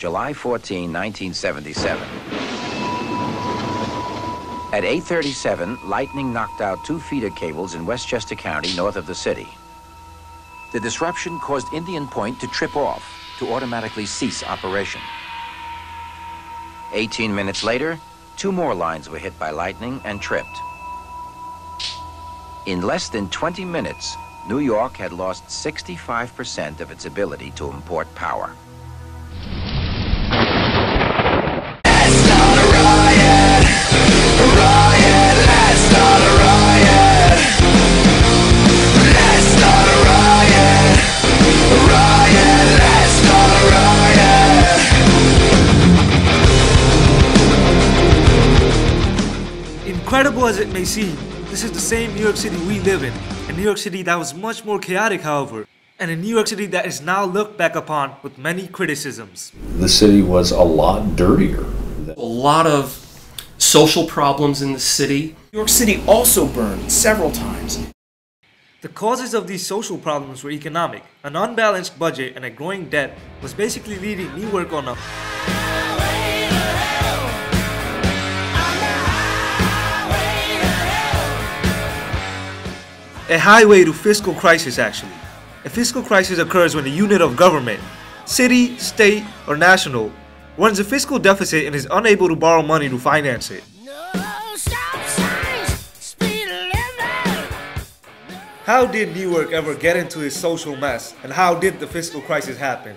July 14, 1977. At 8:37, lightning knocked out 2 feeder cables in Westchester County, north of the city. The disruption caused Indian Point to trip off, to automatically cease operation. 18 minutes later, 2 more lines were hit by lightning and tripped. In less than 20 minutes, New York had lost 65% of its ability to import power. Let's start a riot! A riot! Let's start a riot! Let's start a riot! A riot! Let's start a riot! Incredible as it may seem, this is the same New York City we live in. A New York City that was much more chaotic, however, and a New York City that is now looked back upon with many criticisms. The city was a lot dirtier. A lot of social problems in the city. New York City also burned several times. The causes of these social problems were economic. An unbalanced budget and a growing debt was basically leading Newark on a highway to fiscal crisis, actually. A fiscal crisis occurs when a unit of government, city, state, or national, runs a fiscal deficit and is unable to borrow money to finance it. How did Newark ever get into this social mess, and how did the fiscal crisis happen?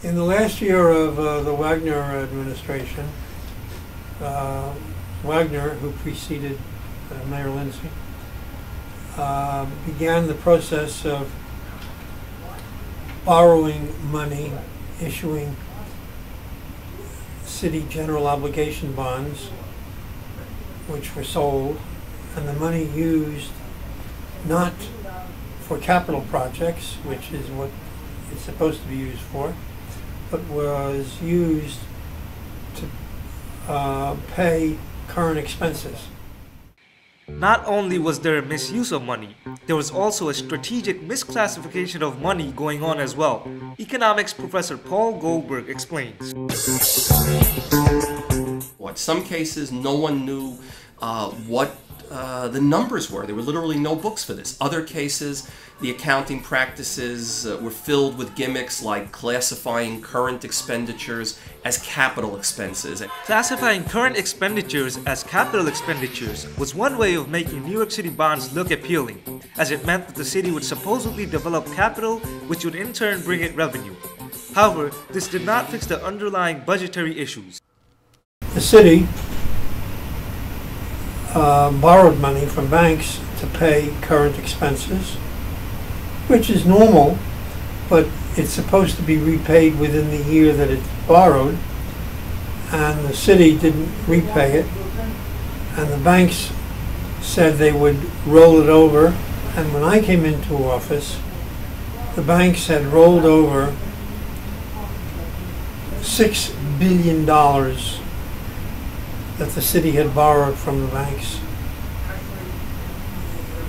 In the last year of the Wagner administration, Wagner, who preceded Mayor Lindsay, began the process of borrowing money, issuing city general obligation bonds, which were sold, and the money used not for capital projects, which is what it's supposed to be used for, but was used to pay current expenses. Not only was there a misuse of money, there was also a strategic misclassification of money going on as well. Economics professor Paul Goldberg explains. In some cases, no one knew what the numbers were. There were literally no books for this. Other cases, the accounting practices were filled with gimmicks like classifying current expenditures as capital expenses. Classifying current expenditures as capital expenditures was one way of making New York City bonds look appealing, as it meant that the city would supposedly develop capital, which would in turn bring it revenue. However, this did not fix the underlying budgetary issues. The city borrowed money from banks to pay current expenses, which is normal, but it's supposed to be repaid within the year that it's borrowed, and the city didn't repay it, and the banks said they would roll it over, and when I came into office, the banks had rolled over $6 billion that the city had borrowed from the banks,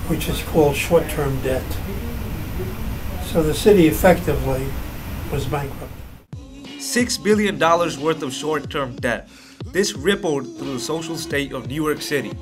which is called short-term debt. So the city effectively was bankrupt. $6 billion worth of short-term debt. This rippled through the social state of New York City.